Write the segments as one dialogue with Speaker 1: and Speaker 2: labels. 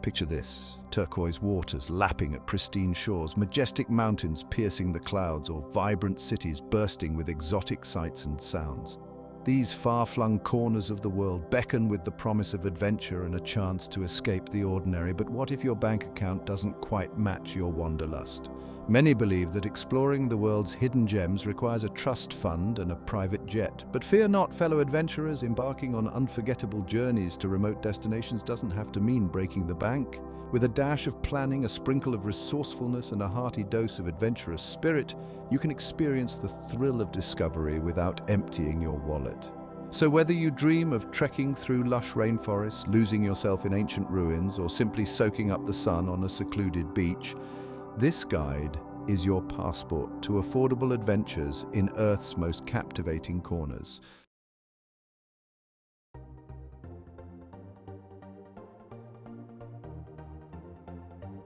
Speaker 1: Picture this: turquoise waters lapping at pristine shores, majestic mountains piercing the clouds, or vibrant cities bursting with exotic sights and sounds. These far-flung corners of the world beckon with the promise of adventure and a chance to escape the ordinary. But what if your bank account doesn't quite match your wanderlust? Many believe that exploring the world's hidden gems requires a trust fund and a private jet. But fear not, fellow adventurers, embarking on unforgettable journeys to remote destinations doesn't have to mean breaking the bank. With a dash of planning, a sprinkle of resourcefulness, and a hearty dose of adventurous spirit, you can experience the thrill of discovery without emptying your wallet. So whether you dream of trekking through lush rainforests, losing yourself in ancient ruins, or simply soaking up the sun on a secluded beach, this guide is your passport to affordable adventures in Earth's most captivating corners.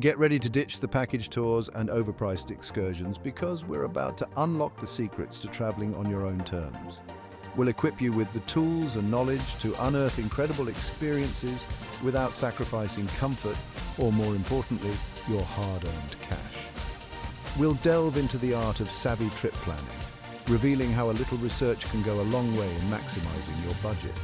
Speaker 1: Get ready to ditch the package tours and overpriced excursions, because we're about to unlock the secrets to traveling on your own terms. We'll equip you with the tools and knowledge to unearth incredible experiences without sacrificing comfort, or more importantly, your hard-earned cash. We'll delve into the art of savvy trip planning, revealing how a little research can go a long way in maximizing your budget.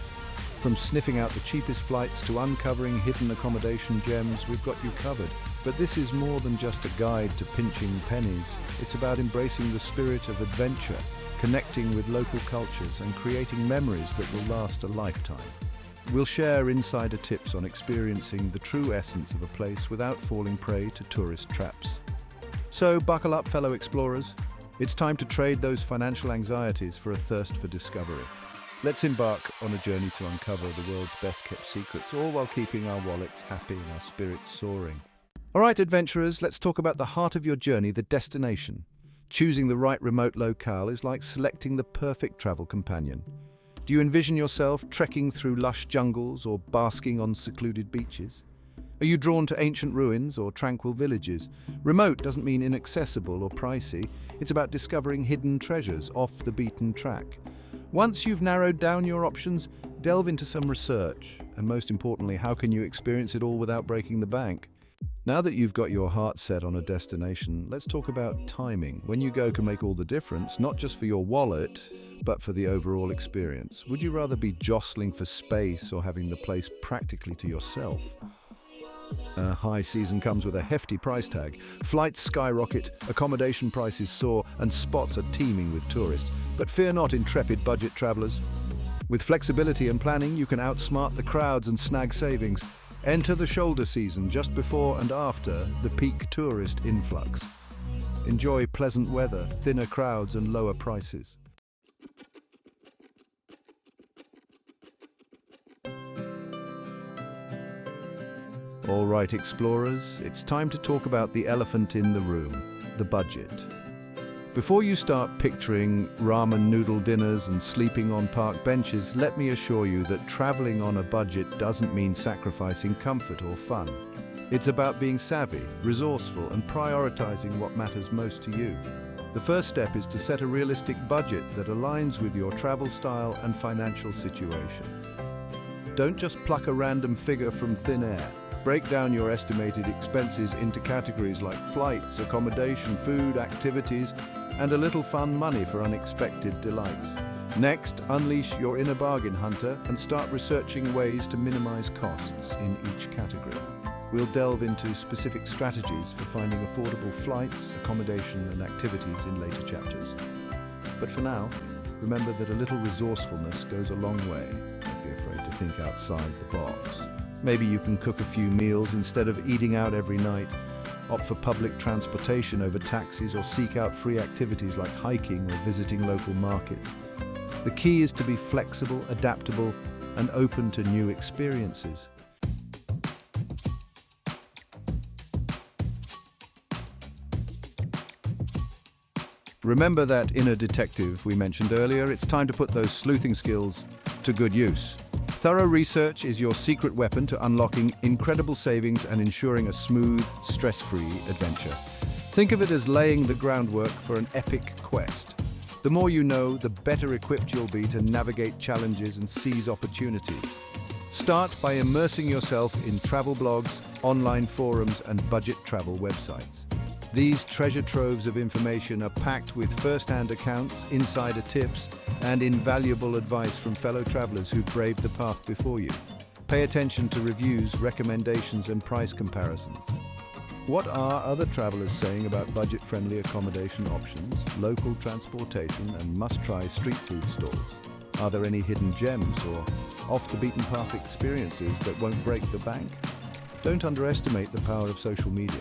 Speaker 1: From sniffing out the cheapest flights to uncovering hidden accommodation gems, we've got you covered. But this is more than just a guide to pinching pennies. It's about embracing the spirit of adventure, connecting with local cultures, and creating memories that will last a lifetime. We'll share insider tips on experiencing the true essence of a place without falling prey to tourist traps. So buckle up, fellow explorers. It's time to trade those financial anxieties for a thirst for discovery. Let's embark on a journey to uncover the world's best-kept secrets, all while keeping our wallets happy and our spirits soaring. All right, adventurers, let's talk about the heart of your journey, the destination. Choosing the right remote locale is like selecting the perfect travel companion. Do you envision yourself trekking through lush jungles or basking on secluded beaches? Are you drawn to ancient ruins or tranquil villages? Remote doesn't mean inaccessible or pricey. It's about discovering hidden treasures off the beaten track. Once you've narrowed down your options, delve into some research. And most importantly, how can you experience it all without breaking the bank? Now that you've got your heart set on a destination, let's talk about timing. When you go can make all the difference, not just for your wallet, but for the overall experience. Would you rather be jostling for space or having the place practically to yourself? High season comes with a hefty price tag. Flights skyrocket, accommodation prices soar, and spots are teeming with tourists. But fear not, intrepid budget travelers. With flexibility and planning, you can outsmart the crowds and snag savings. Enter the shoulder season just before and after the peak tourist influx. Enjoy pleasant weather, thinner crowds, and lower prices. All right, explorers, it's time to talk about the elephant in the room, the budget. Before you start picturing ramen noodle dinners and sleeping on park benches, let me assure you that traveling on a budget doesn't mean sacrificing comfort or fun. It's about being savvy, resourceful, and prioritizing what matters most to you. The first step is to set a realistic budget that aligns with your travel style and financial situation. Don't just pluck a random figure from thin air. Break down your estimated expenses into categories like flights, accommodation, food, activities, and a little fun money for unexpected delights. Next, unleash your inner bargain hunter and start researching ways to minimize costs in each category. We'll delve into specific strategies for finding affordable flights, accommodation, and activities in later chapters. But for now, remember that a little resourcefulness goes a long way. Don't be afraid to think outside the box. Maybe you can cook a few meals instead of eating out every night. Opt for public transportation over taxis, or seek out free activities like hiking or visiting local markets. The key is to be flexible, adaptable, and open to new experiences. Remember that inner detective we mentioned earlier? It's time to put those sleuthing skills to good use. Thorough research is your secret weapon to unlocking incredible savings and ensuring a smooth, stress-free adventure. Think of it as laying the groundwork for an epic quest. The more you know, the better equipped you'll be to navigate challenges and seize opportunities. Start by immersing yourself in travel blogs, online forums, and budget travel websites. These treasure troves of information are packed with first-hand accounts, insider tips, and invaluable advice from fellow travelers who've braved the path before you. Pay attention to reviews, recommendations, and price comparisons. What are other travelers saying about budget-friendly accommodation options, local transportation, and must-try street food stalls? Are there any hidden gems or off-the-beaten-path experiences that won't break the bank? Don't underestimate the power of social media.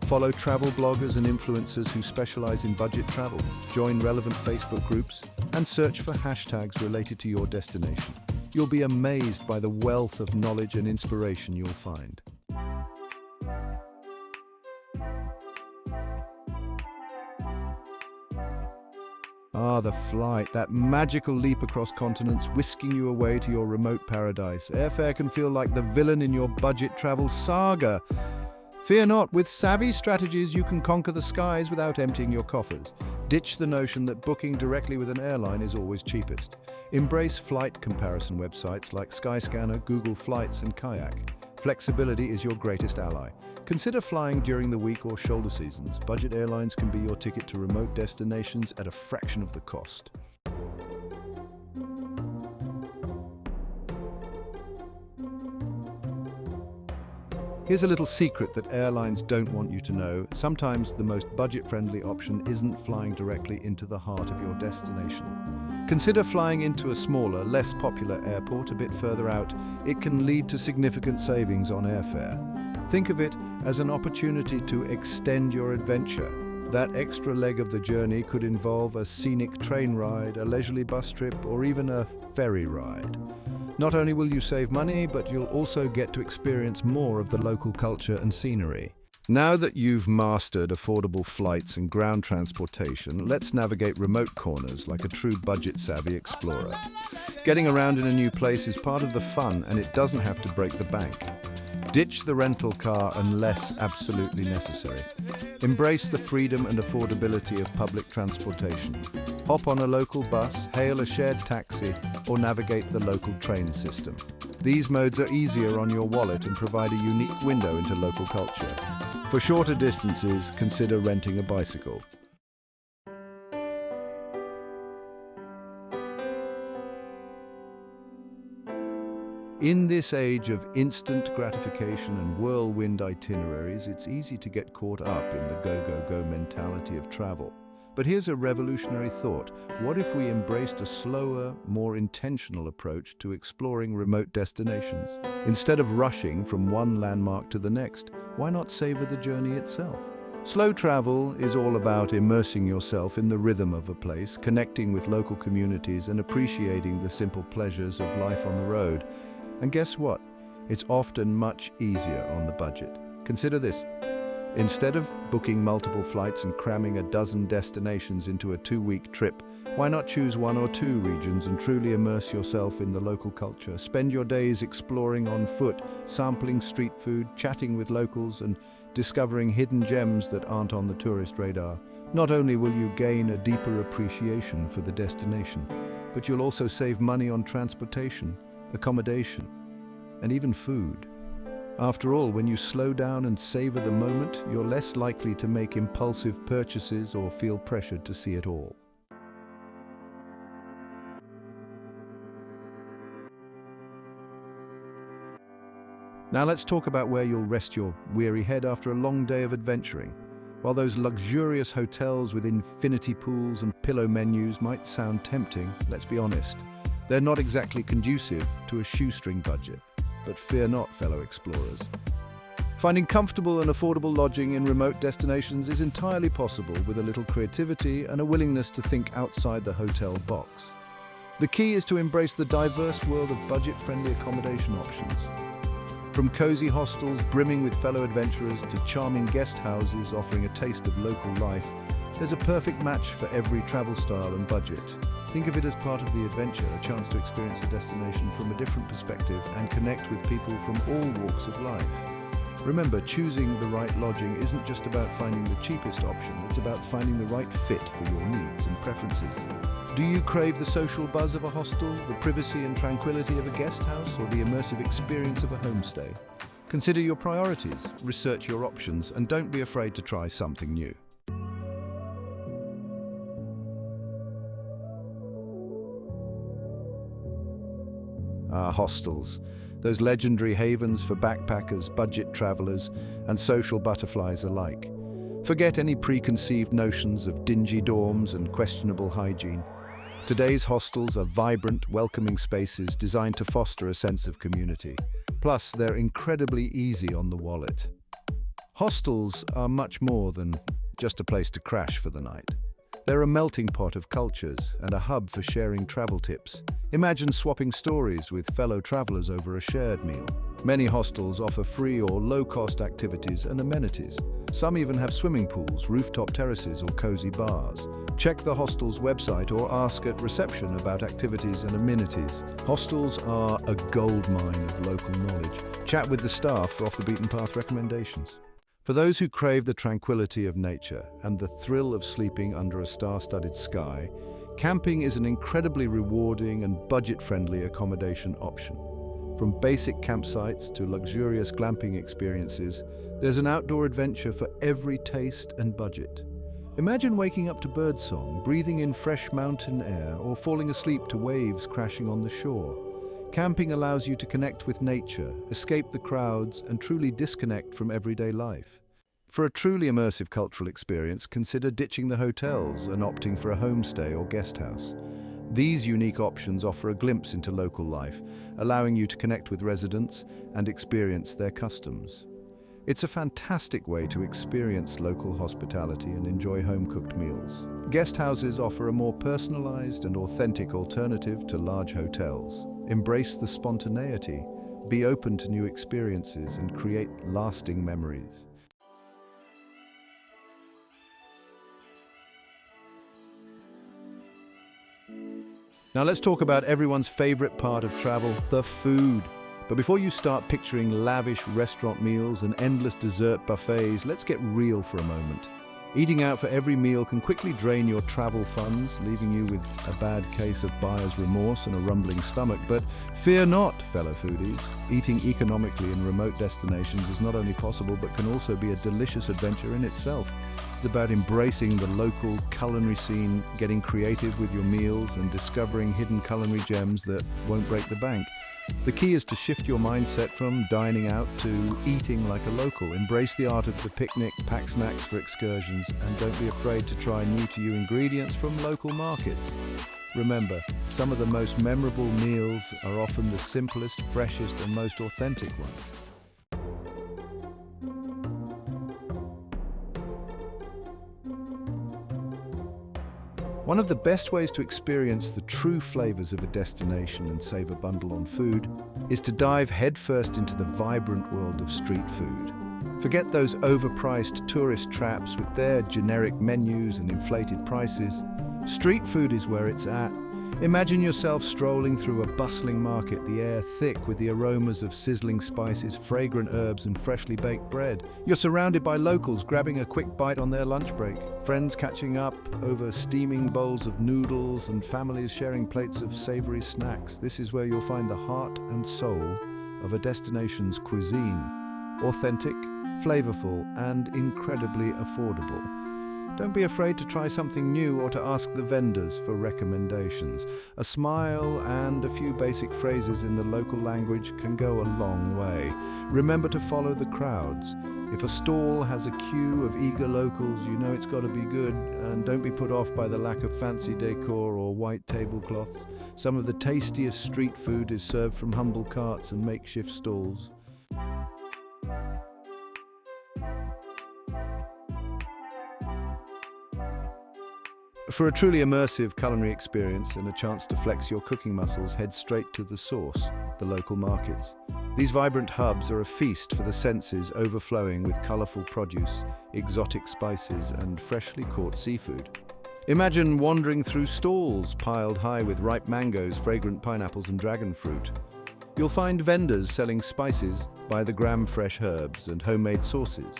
Speaker 1: Follow travel bloggers and influencers who specialize in budget travel. Join relevant Facebook groups and search for hashtags related to your destination. You'll be amazed by the wealth of knowledge and inspiration you'll find. The flight, that magical leap across continents, whisking you away to your remote paradise. Airfare can feel like the villain in your budget travel saga. Fear not, with savvy strategies you can conquer the skies without emptying your coffers. Ditch the notion that booking directly with an airline is always cheapest. Embrace flight comparison websites like Skyscanner, Google Flights, and Kayak. Flexibility is your greatest ally. Consider flying during the week or shoulder seasons. Budget airlines can be your ticket to remote destinations at a fraction of the cost. Here's a little secret that airlines don't want you to know. Sometimes the most budget-friendly option isn't flying directly into the heart of your destination. Consider flying into a smaller, less popular airport a bit further out. It can lead to significant savings on airfare. Think of it as an opportunity to extend your adventure. That extra leg of the journey could involve a scenic train ride, a leisurely bus trip, or even a ferry ride. Not only will you save money, but you'll also get to experience more of the local culture and scenery. Now that you've mastered affordable flights and ground transportation, let's navigate remote corners like a true budget-savvy explorer. Getting around in a new place is part of the fun, and it doesn't have to break the bank. Ditch the rental car unless absolutely necessary. Embrace the freedom and affordability of public transportation. Hop on a local bus, hail a shared taxi, or navigate the local train system. These modes are easier on your wallet and provide a unique window into local culture. For shorter distances, consider renting a bicycle. In this age of instant gratification and whirlwind itineraries, it's easy to get caught up in the go-go-go mentality of travel. But here's a revolutionary thought. What if we embraced a slower, more intentional approach to exploring remote destinations? Instead of rushing from one landmark to the next, why not savor the journey itself? Slow travel is all about immersing yourself in the rhythm of a place, connecting with local communities, and appreciating the simple pleasures of life on the road. And guess what? It's often much easier on the budget. Consider this. Instead of booking multiple flights and cramming a dozen destinations into a 2-week trip, why not choose 1 or 2 regions and truly immerse yourself in the local culture? Spend your days exploring on foot, sampling street food, chatting with locals, and discovering hidden gems that aren't on the tourist radar. Not only will you gain a deeper appreciation for the destination, but you'll also save money on transportation, accommodation, and even food. After all, when you slow down and savor the moment, you're less likely to make impulsive purchases or feel pressured to see it all. Now let's talk about where you'll rest your weary head after a long day of adventuring. While those luxurious hotels with infinity pools and pillow menus might sound tempting, let's be honest, they're not exactly conducive to a shoestring budget. But fear not, fellow explorers. Finding comfortable and affordable lodging in remote destinations is entirely possible with a little creativity and a willingness to think outside the hotel box. The key is to embrace the diverse world of budget-friendly accommodation options. From cozy hostels brimming with fellow adventurers to charming guest houses offering a taste of local life, there's a perfect match for every travel style and budget. Think of it as part of the adventure, a chance to experience a destination from a different perspective and connect with people from all walks of life. Remember, choosing the right lodging isn't just about finding the cheapest option, it's about finding the right fit for your needs and preferences. Do you crave the social buzz of a hostel, the privacy and tranquility of a guest house, or the immersive experience of a homestay? Consider your priorities, research your options, and don't be afraid to try something new. Hostels. Those legendary havens for backpackers, budget travelers, and social butterflies alike. Forget any preconceived notions of dingy dorms and questionable hygiene. Today's hostels are vibrant, welcoming spaces designed to foster a sense of community. Plus, they're incredibly easy on the wallet. Hostels are much more than just a place to crash for the night. They're a melting pot of cultures and a hub for sharing travel tips. Imagine swapping stories with fellow travelers over a shared meal. Many hostels offer free or low-cost activities and amenities. Some even have swimming pools, rooftop terraces, or cozy bars. Check the hostel's website or ask at reception about activities and amenities. Hostels are a goldmine of local knowledge. Chat with the staff for off-the-beaten-path recommendations. For those who crave the tranquility of nature and the thrill of sleeping under a star-studded sky, camping is an incredibly rewarding and budget-friendly accommodation option. From basic campsites to luxurious glamping experiences, there's an outdoor adventure for every taste and budget. Imagine waking up to birdsong, breathing in fresh mountain air, or falling asleep to waves crashing on the shore. Camping allows you to connect with nature, escape the crowds, and truly disconnect from everyday life. For a truly immersive cultural experience, consider ditching the hotels and opting for a homestay or guest house. These unique options offer a glimpse into local life, allowing you to connect with residents and experience their customs. It's a fantastic way to experience local hospitality and enjoy home-cooked meals. Guest houses offer a more personalized and authentic alternative to large hotels. Embrace the spontaneity, be open to new experiences, and create lasting memories. Now let's talk about everyone's favorite part of travel, the food. But before you start picturing lavish restaurant meals and endless dessert buffets, let's get real for a moment. Eating out for every meal can quickly drain your travel funds, leaving you with a bad case of buyer's remorse and a rumbling stomach. But fear not, fellow foodies. Eating economically in remote destinations is not only possible, but can also be a delicious adventure in itself. It's about embracing the local culinary scene, getting creative with your meals, and discovering hidden culinary gems that won't break the bank. The key is to shift your mindset from dining out to eating like a local. Embrace the art of the picnic, pack snacks for excursions, and don't be afraid to try new-to-you ingredients from local markets. Remember, some of the most memorable meals are often the simplest, freshest, and most authentic ones. One of the best ways to experience the true flavors of a destination and save a bundle on food is to dive headfirst into the vibrant world of street food. Forget those overpriced tourist traps with their generic menus and inflated prices. Street food is where it's at. Imagine yourself strolling through a bustling market, the air thick with the aromas of sizzling spices, fragrant herbs, and freshly baked bread. You're surrounded by locals grabbing a quick bite on their lunch break, friends catching up over steaming bowls of noodles, and families sharing plates of savory snacks. This is where you'll find the heart and soul of a destination's cuisine. Authentic, flavorful, and incredibly affordable. Don't be afraid to try something new or to ask the vendors for recommendations. A smile and a few basic phrases in the local language can go a long way. Remember to follow the crowds. If a stall has a queue of eager locals, you know it's got to be good, and don't be put off by the lack of fancy decor or white tablecloths. Some of the tastiest street food is served from humble carts and makeshift stalls. For a truly immersive culinary experience and a chance to flex your cooking muscles, head straight to the source, the local markets. These vibrant hubs are a feast for the senses, overflowing with colorful produce, exotic spices, and freshly caught seafood. Imagine wandering through stalls piled high with ripe mangoes, fragrant pineapples, and dragon fruit. You'll find vendors selling spices by the gram, fresh herbs, and homemade sauces.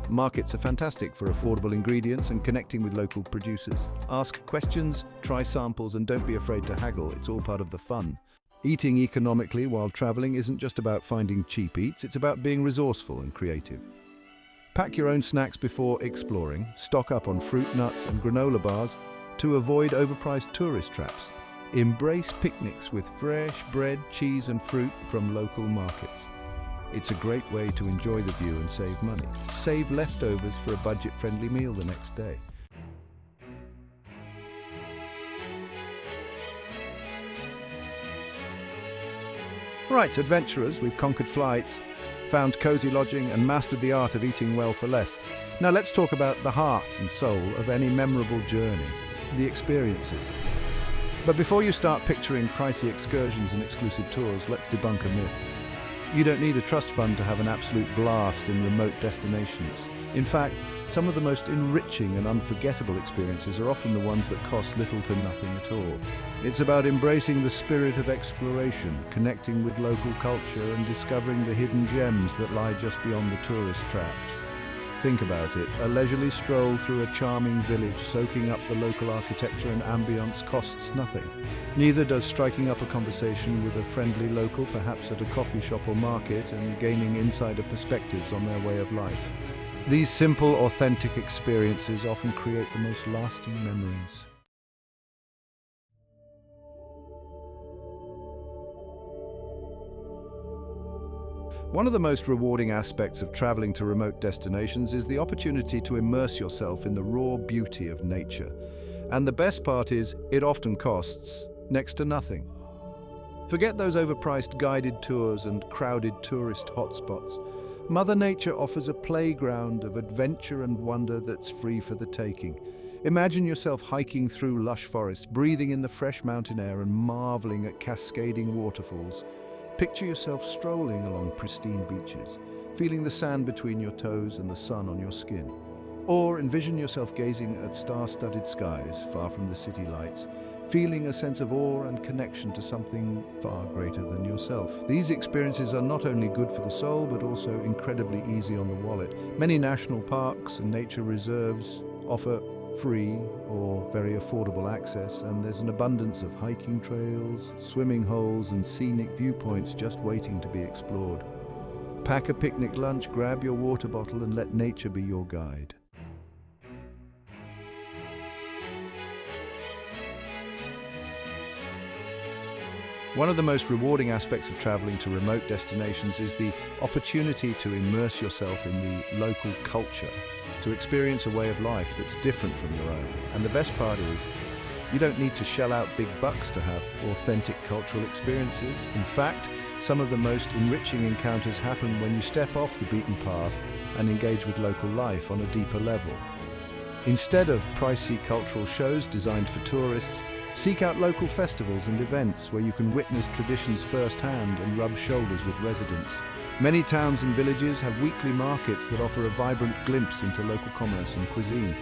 Speaker 1: Markets are fantastic for affordable ingredients and connecting with local producers. Ask questions, try samples, and don't be afraid to haggle. It's all part of the fun. Eating economically while traveling isn't just about finding cheap eats, it's about being resourceful and creative. Pack your own snacks before exploring, stock up on fruit, nuts and granola bars to avoid overpriced tourist traps. Embrace picnics with fresh bread, cheese and fruit from local markets. It's a great way to enjoy the view and save money. Save leftovers for a budget-friendly meal the next day. Right, adventurers, we've conquered flights, found cozy lodging and mastered the art of eating well for less. Now let's talk about the heart and soul of any memorable journey, the experiences. But before you start picturing pricey excursions and exclusive tours, let's debunk a myth. You don't need a trust fund to have an absolute blast in remote destinations. In fact, some of the most enriching and unforgettable experiences are often the ones that cost little to nothing at all. It's about embracing the spirit of exploration, connecting with local culture and discovering the hidden gems that lie just beyond the tourist traps. Think about it, a leisurely stroll through a charming village soaking up the local architecture and ambience costs nothing. Neither does striking up a conversation with a friendly local, perhaps at a coffee shop or market, and gaining insider perspectives on their way of life. These simple, authentic experiences often create the most lasting memories. One of the most rewarding aspects of traveling to remote destinations is the opportunity to immerse yourself in the raw beauty of nature. And the best part is, it often costs next to nothing. Forget those overpriced guided tours and crowded tourist hotspots. Mother Nature offers a playground of adventure and wonder that's free for the taking. Imagine yourself hiking through lush forests, breathing in the fresh mountain air and marveling at cascading waterfalls. Picture yourself strolling along pristine beaches, feeling the sand between your toes and the sun on your skin. Or envision yourself gazing at star-studded skies far from the city lights, feeling a sense of awe and connection to something far greater than yourself. These experiences are not only good for the soul, but also incredibly easy on the wallet. Many national parks and nature reserves offer free or very affordable access, and there's an abundance of hiking trails, swimming holes and scenic viewpoints just waiting to be explored. Pack a picnic lunch, grab your water bottle and let nature be your guide. One of the most rewarding aspects of traveling to remote destinations is the opportunity to immerse yourself in the local culture, to experience a way of life that's different from your own. And the best part is, you don't need to shell out big bucks to have authentic cultural experiences. In fact, some of the most enriching encounters happen when you step off the beaten path and engage with local life on a deeper level. Instead of pricey cultural shows designed for tourists, seek out local festivals and events where you can witness traditions firsthand and rub shoulders with residents. Many towns and villages have weekly markets that offer a vibrant glimpse into local commerce and cuisine.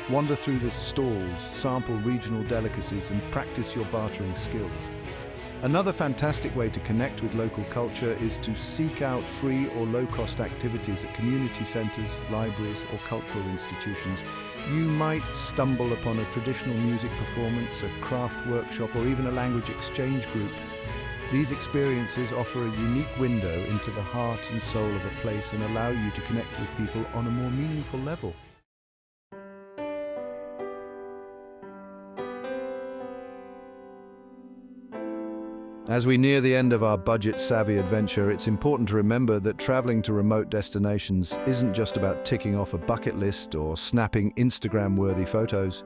Speaker 1: Wander through the stalls, sample regional delicacies, and practice your bartering skills. Another fantastic way to connect with local culture is to seek out free or low-cost activities at community centres, libraries, or cultural institutions. You might stumble upon a traditional music performance, a craft workshop, or even a language exchange group. These experiences offer a unique window into the heart and soul of a place and allow you to connect with people on a more meaningful level. As we near the end of our budget-savvy adventure, it's important to remember that traveling to remote destinations isn't just about ticking off a bucket list or snapping Instagram-worthy photos.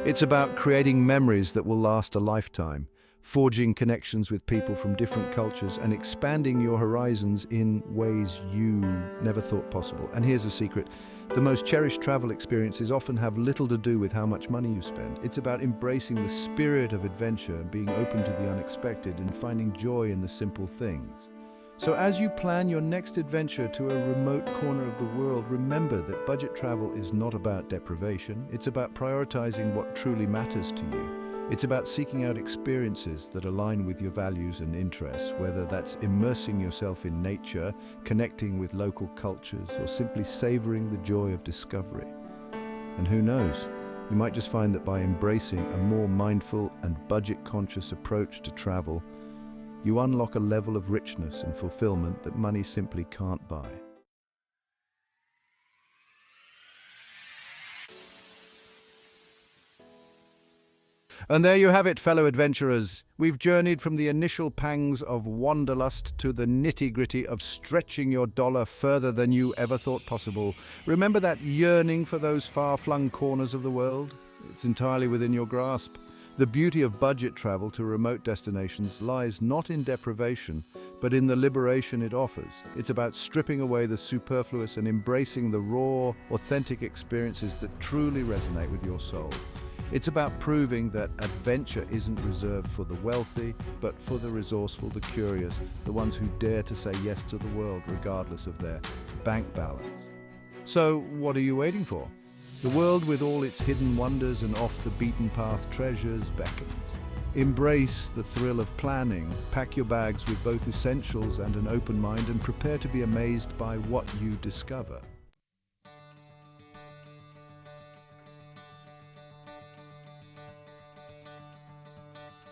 Speaker 1: It's about creating memories that will last a lifetime, forging connections with people from different cultures, and expanding your horizons in ways you never thought possible. And here's a secret. The most cherished travel experiences often have little to do with how much money you spend. It's about embracing the spirit of adventure, being open to the unexpected, and finding joy in the simple things. So as you plan your next adventure to a remote corner of the world, remember that budget travel is not about deprivation. It's about prioritizing what truly matters to you. It's about seeking out experiences that align with your values and interests, whether that's immersing yourself in nature, connecting with local cultures, or simply savoring the joy of discovery. And who knows, you might just find that by embracing a more mindful and budget-conscious approach to travel, you unlock a level of richness and fulfillment that money simply can't buy. And there you have it, fellow adventurers. We've journeyed from the initial pangs of wanderlust to the nitty-gritty of stretching your dollar further than you ever thought possible. Remember that yearning for those far-flung corners of the world? It's entirely within your grasp. The beauty of budget travel to remote destinations lies not in deprivation, but in the liberation it offers. It's about stripping away the superfluous and embracing the raw, authentic experiences that truly resonate with your soul. It's about proving that adventure isn't reserved for the wealthy, but for the resourceful, the curious, the ones who dare to say yes to the world regardless of their bank balance. So, what are you waiting for? The world with all its hidden wonders and off-the-beaten-path treasures beckons. Embrace the thrill of planning, pack your bags with both essentials and an open mind, and prepare to be amazed by what you discover.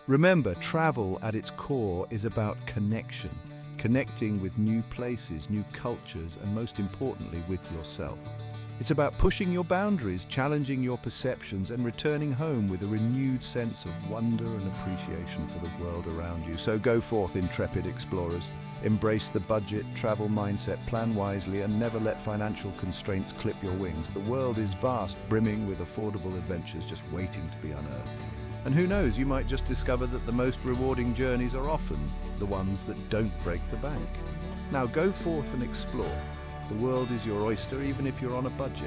Speaker 1: Remember, travel at its core is about connection, connecting with new places, new cultures, and most importantly, with yourself. It's about pushing your boundaries, challenging your perceptions, and returning home with a renewed sense of wonder and appreciation for the world around you. So go forth, intrepid explorers. Embrace the budget, travel mindset, plan wisely, and never let financial constraints clip your wings. The world is vast, brimming with affordable adventures just waiting to be unearthed. And who knows, you might just discover that the most rewarding journeys are often the ones that don't break the bank. Now go forth and explore. The world is your oyster, even if you're on a budget.